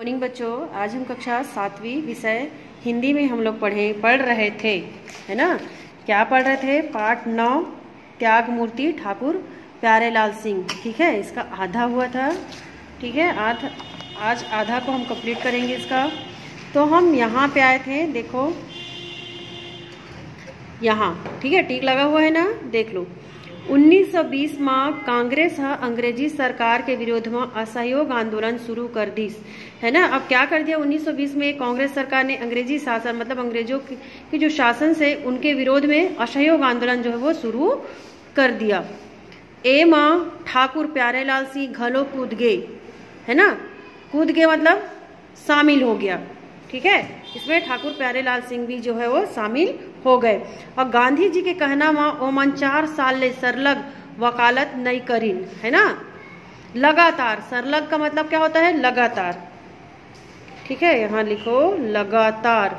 Morning बच्चों, आज हम कक्षा 7वीं विषय हिंदी में हम लोग पढ़ रहे थे, है ना। क्या पढ़ रहे थे? पाठ 9 त्याग मूर्ति ठाकुर प्यारेलाल सिंह। ठीक है, इसका आधा हुआ था। ठीक है, आज आधा को हम कंप्लीट करेंगे इसका। तो हम यहाँ पे आए थे, देखो यहाँ, ठीक है, टिक लगा हुआ है ना, देख लो। 1920 में कांग्रेस अंग्रेजी सरकार के विरोध में असहयोग आंदोलन शुरू कर दी, है ना। अब क्या कर दिया? 1920 में कांग्रेस सरकार ने अंग्रेजी शासन, मतलब अंग्रेजों की जो शासन से उनके विरोध में असहयोग आंदोलन जो है वो शुरू कर दिया। ए माँ ठाकुर प्यारेलाल सिंह घलो कूद गए, है ना। कूद गए मतलब शामिल हो गया। ठीक है, इसमें ठाकुर प्यारेलाल सिंह भी जो है वो शामिल हो गए। और गांधी जी के कहना में ओमन 4 साल ले सरलग वकालत नहीं करीन, है ना। लगातार, सरलग का मतलब क्या होता है? लगातार। ठीक है, यहाँ लिखो लगातार।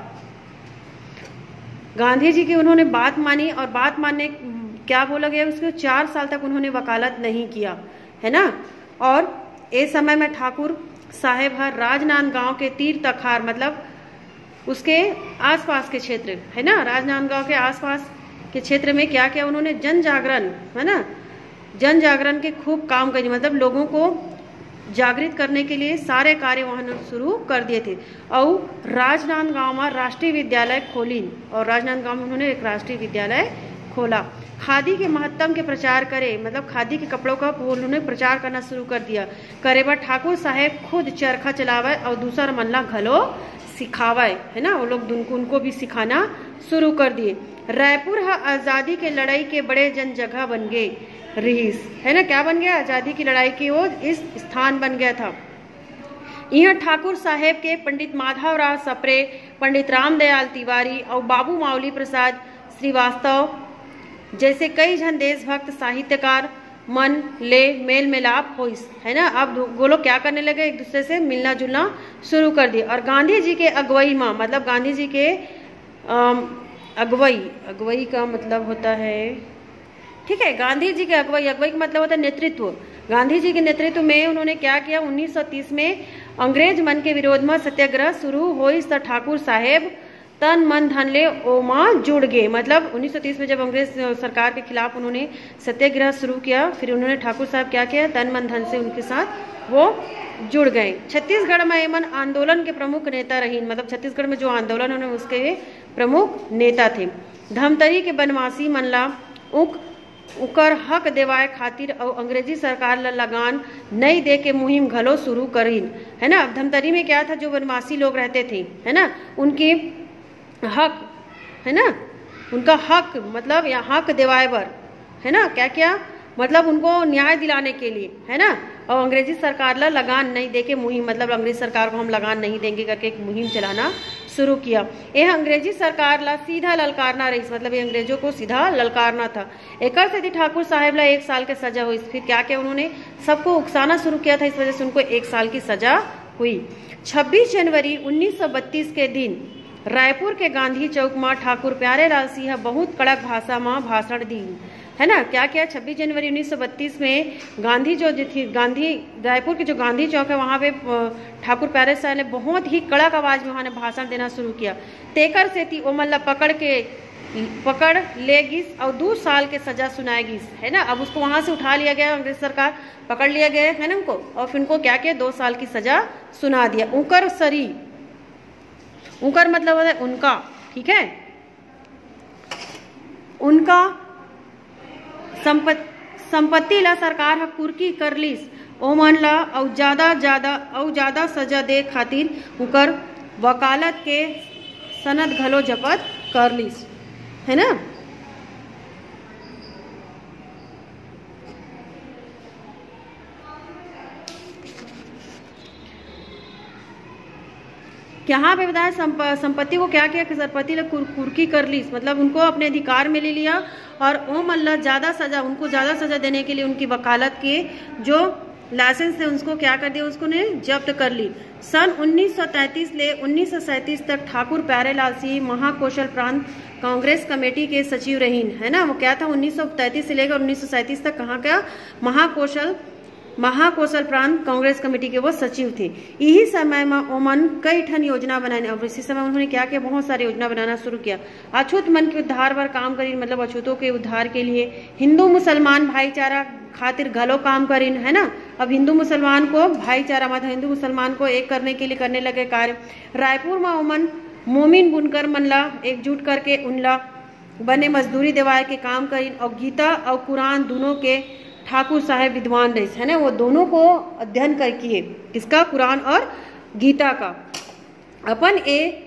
गांधी जी की उन्होंने बात मानी, और बात मानने क्या बोला गया उसको? 4 साल तक उन्होंने वकालत नहीं किया, है ना। और इस समय में ठाकुर साहेब राजनांदगांव के तीर तखार, मतलब उसके आसपास के क्षेत्र, है ना, राजनांदगांव के आसपास के क्षेत्र में क्या किया उन्होंने? जन जागरण, है ना, जन जागरण के खूब काम करी, मतलब लोगों को जागृत करने के लिए सारे कार्य वहां शुरू कर दिए थे। और राजनांदगांव में राष्ट्रीय विद्यालय खोली, और राजनांदगांव में उन्होंने एक राष्ट्रीय विद्यालय खोला। खादी के महत्व के प्रचार करे, मतलब खादी के कपड़ों का उन्होंने प्रचार करना शुरू कर दिया। करे बा ठाकुर साहेब खुद चरखा चलावे और दूसरा मल्ला घलो सिखावे, है ना। वो लोग उनको भी सिखाना शुरू कर दिए। रायपुर आजादी के लड़ाई के बड़े जन जगह बन गए, रहीस, है ना। क्या बन गया? आजादी की लड़ाई की वो इस स्थान बन गया था। यह ठाकुर साहेब के पंडित माधवराव सप्रे, पंडित रामदयाल तिवारी और बाबू मावली प्रसाद श्रीवास्तव जैसे कई जन देशभक्त साहित्यकार मन ले मेल मिलाप हो, है ना। अब वो लोग क्या करने लगे? एक दूसरे से मिलना जुलना शुरू कर दिया। और गांधी जी के अगुवाई में, मतलब गांधी जी के अगुवाई का मतलब होता है, ठीक है, गांधी जी के अगुवाई का मतलब होता है नेतृत्व। गांधी जी के नेतृत्व में उन्होंने क्या किया? 1930 में अंग्रेज मन के विरोध में सत्याग्रह शुरू हो, तो ठाकुर साहेब तन मन धन ले ओमा जुड़ गए। मतलब 1930 में जब अंग्रेज सरकार के खिलाफ उन्होंने सत्याग्रह शुरू किया, फिर उन्होंने ठाकुर साहब क्या किया? तन मन धन से उनके साथ वो जुड़ गए। छत्तीसगढ़ में एमन आंदोलन के प्रमुख नेता रही, मतलब छत्तीसगढ़ में जो आंदोलन उन्होंने उसके प्रमुख नेता थे। धमतरी के बनवासी मनला उकर हक देवाए खातिर और अंग्रेजी सरकार ला लगान नहीं दे के मुहिम घलो शुरू करीन, है ना। धमतरी में क्या था? जो बनवासी लोग रहते थे, है ना, उनकी हक, है ना, उनका हक, मतलब यहाँ हक दिवाए बर, है ना, क्या क्या, मतलब उनको न्याय दिलाने के लिए, है ना। और अंग्रेजी सरकार ला लगान नहीं देके मुहिम, मतलब अंग्रेजी सरकार को हम लगान नहीं देंगे करके एक मुहिम चलाना शुरू किया। यह अंग्रेजी सरकार ला सीधा ललकारना रही, मतलब ये अंग्रेजों को सीधा ललकारना था। एक से ठाकुर साहेब ला 1 साल की सजा हुई। फिर क्या क्या उन्होंने सबको उकसाना शुरू किया था, इस वजह से उनको 1 साल की सजा हुई। 26 जनवरी 1932 के दिन रायपुर के गांधी चौक में ठाकुर प्यारेलाल सिंह बहुत कड़क भाषा में भाषण दी, है ना। क्या क्या? 26 जनवरी 1932 में गांधी जो थी, रायपुर के जो गांधी चौक है वहाँ पे ठाकुर प्यारे साहब ने बहुत ही कड़क आवाज में वहाँ भाषण देना शुरू किया। तेकर से थी वो मतलब पकड़ लेगिस और 2 साल के सजा सुनाएगिस, है ना। अब उसको वहां से उठा लिया गया, अंग्रेज सरकार पकड़ लिया गया, है ना उनको, और फिर उनको क्या किया? 2 साल की सजा सुना दिया। उकर सरी, उकर मतलब है उनका, ठीक है, उनका संपत्ति ला सरकार कुर्की कर लीस, ओमन ला और ज्यादा सजा दे खातिर उकर वकालत के सनद घलो जपत कर लीस, है ना। यहाँ पे बताया संपत्ति को क्या किया? संपत्ति कुर्की कर ली, मतलब उनको अपने अधिकार में ले लिया। और ओम अल्लाह उनको ज्यादा सजा देने के लिए उनकी वकालत के जो लाइसेंस थे उसको क्या कर दिया? उसको ने जब्त कर ली। सन 1933 ले 1937 तक ठाकुर प्यारेलाल सिंह महाकौशल प्रांत कांग्रेस कमेटी के सचिव रहीन, है ना। वो क्या था? 1933 से लेकर 1937 तक कहाँ का? महाकौशल महाकौशल प्रांत कांग्रेस कमेटी के वो सचिव थे। यही समय में ओमन कई ठन योजना बनाने, और इसी समय उन्होंने क्या किया, बहुत सारी योजना बनाना शुरू किया। अछूत मन के उद्धार पर काम करी, मतलब अछूतों के उद्धार के लिए। हिंदू मुसलमान भाईचारा खातिर घलो काम करीन, है ना। अब हिंदू मुसलमान को भाईचारा, मतलब हिंदू मुसलमान को एक करने के लिए करने लगे कार्य। रायपुर में ओमन मोमिन बुनकर मनला एकजुट करके उनला बने मजदूरी देवाए के काम करीन, और गीता और कुरान दोनों के ठाकुर साहेब विद्वान रहे, है ना। वो दोनों को अध्ययन कर किए, किसका, कुरान और गीता का। अपन ए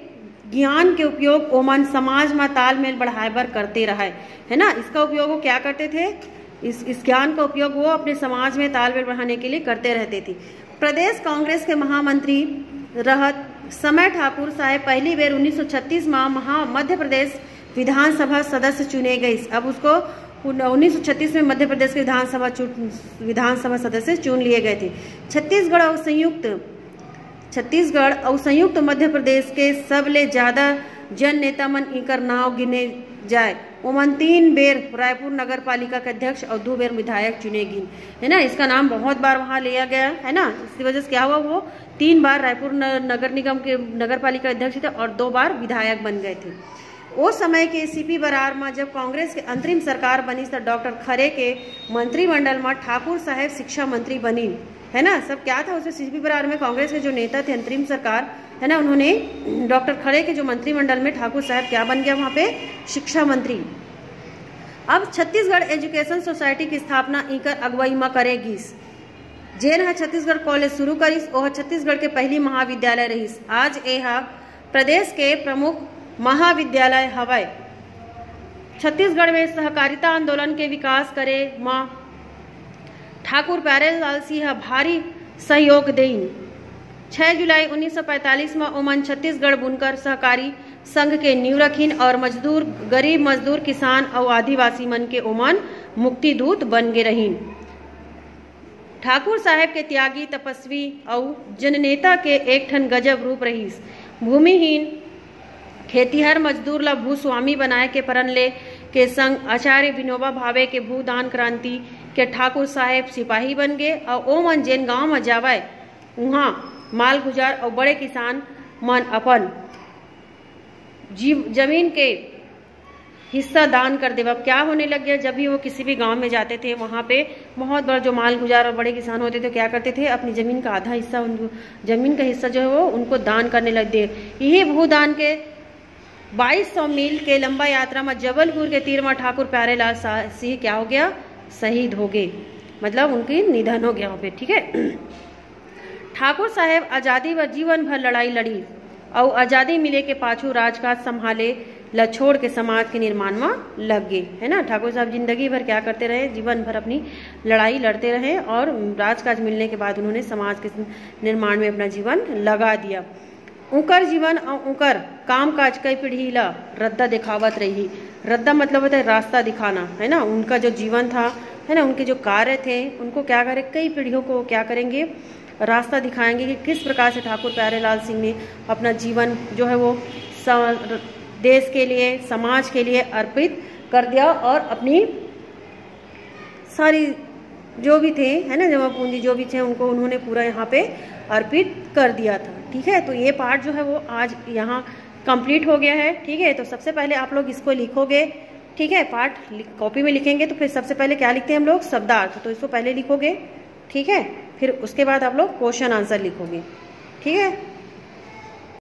ज्ञान के उपयोग ओमन समाज में तालमेल बढ़ाए बर करते रहे, है ना। इसका उपयोग वो क्या करते थे, इस ज्ञान का उपयोग वो अपने समाज में तालमेल बढ़ाने के लिए करते रहते थे। प्रदेश कांग्रेस के महामंत्री रहत समय ठाकुर साहेब पहली बार 1936 में मध्य प्रदेश विधानसभा सदस्य चुने गए। अब उसको 1936 में मध्य प्रदेश के विधानसभा सदस्य चुन लिए गए थे। छत्तीसगढ़ और संयुक्त मध्य प्रदेश के सबले ज्यादा जन नेता मन इकर नाव गिने जाए। ओमन 3 बेर रायपुर नगर पालिका के अध्यक्ष और 2 बेर विधायक चुने गए, है ना। इसका नाम बहुत बार वहां लिया गया, है ना। इसकी वजह से क्या हुआ, वो 3 बार रायपुर नगर निगम के नगर पालिका अध्यक्ष थे और 2 बार विधायक बन गए थे। उस समय के सीपी बरार में जब कांग्रेस के अंतरिम सरकार बनी तो डॉक्टर खरे के मंत्रिमंडल में ठाकुर साहेब शिक्षा मंत्री बनी, है ना। सब क्या था उसमें, सीपी बरार में कांग्रेस के जो नेता थे अंतरिम सरकार, है ना, उन्होंने डॉक्टर खरे के जो मंत्रिमंडल में ठाकुर साहब क्या बन गया वहां पे, शिक्षा मंत्री। अब छत्तीसगढ़ एजुकेशन सोसाइटी की स्थापना इकर अगुवाई में करेगी। जेन है छत्तीसगढ़ कॉलेज शुरू करीस, वह छत्तीसगढ़ के पहली महाविद्यालय रहीस। आज यह प्रदेश के प्रमुख महाविद्यालय हवाई। छत्तीसगढ़ में सहकारिता आंदोलन के विकास करे मां ठाकुर प्यारेलाल सिंह भारी सहयोग देइन। 6 जुलाई 1945 में ओमन छत्तीसगढ़ बुनकर सहकारी संघ के नींव रखीन और मजदूर, गरीब मजदूर, किसान और आदिवासी मन के ओमन मुक्ति दूत बन गे रहीन। ठाकुर साहेब के त्यागी, तपस्वी और जननेता के एक ठन गजब रूप रहीस। भूमिहीन खेतीहर मजदूर ला भूस्वामी बनाए के परन ले के संग आचार्य विनोबा भावे के भूदान क्रांति के ठाकुर साहेब सिपाही बन गए, और ओमन जेन गांव में जावे वहाँ माल गुजार और बड़े किसान मन अपन जमीन के हिस्सा दान कर देवा। क्या होने लग गया, जब भी वो किसी भी गांव में जाते थे वहाँ पे बहुत बड़ा जो माल गुजार और बड़े किसान होते थे, क्या करते थे, अपनी जमीन का आधा हिस्सा, उनको जमीन का हिस्सा जो है वो उनको दान करने लग गए। यही भूदान के 2200 मील के लंबा यात्रा में जबलपुर के तीर में ठाकुर प्यारेलाल सिंह क्या हो गया, शहीद हो गए, मतलब उनकी निधन हो गया वहाँ पे, ठीक है। ठाकुर साहेब आज़ादी व जीवन भर लड़ाई लड़ी और आज़ादी मिले के पाछू राजकाज संभाले ला छोड़ के समाज के निर्माण में लग गए, है ना। ठाकुर साहब जिंदगी भर क्या करते रहे, जीवन भर अपनी लड़ाई लड़ते रहे और राजकाज मिलने के बाद उन्होंने समाज के निर्माण में अपना जीवन लगा दिया। उनकर जीवन और उनकर काम काज कई पीढ़ी ला रद्दा दिखावत रही। रद्दा मतलब होता है रास्ता दिखाना, है ना। उनका जो जीवन था, है ना, उनके जो कार्य थे, उनको क्या करे, कई पीढ़ियों को क्या करेंगे, रास्ता दिखाएंगे कि किस प्रकार से ठाकुर प्यारेलाल सिंह ने अपना जीवन जो है वो देश के लिए, समाज के लिए अर्पित कर दिया और अपनी सारी जो भी थे, है ना, जमा पूंजी जो भी थे, उनको उन्होंने पूरा यहाँ पे अर्पित कर दिया था, ठीक है। तो ये पार्ट जो है वो आज यहाँ कंप्लीट हो गया है, ठीक है। तो सबसे पहले आप लोग इसको लिखोगे, ठीक है। पार्ट कॉपी में लिखेंगे तो फिर सबसे पहले क्या लिखते हैं हम लोग, शब्दार्थ, तो इसको पहले लिखोगे, ठीक है। फिर उसके बाद आप लोग क्वेश्चन आंसर लिखोगे, ठीक है।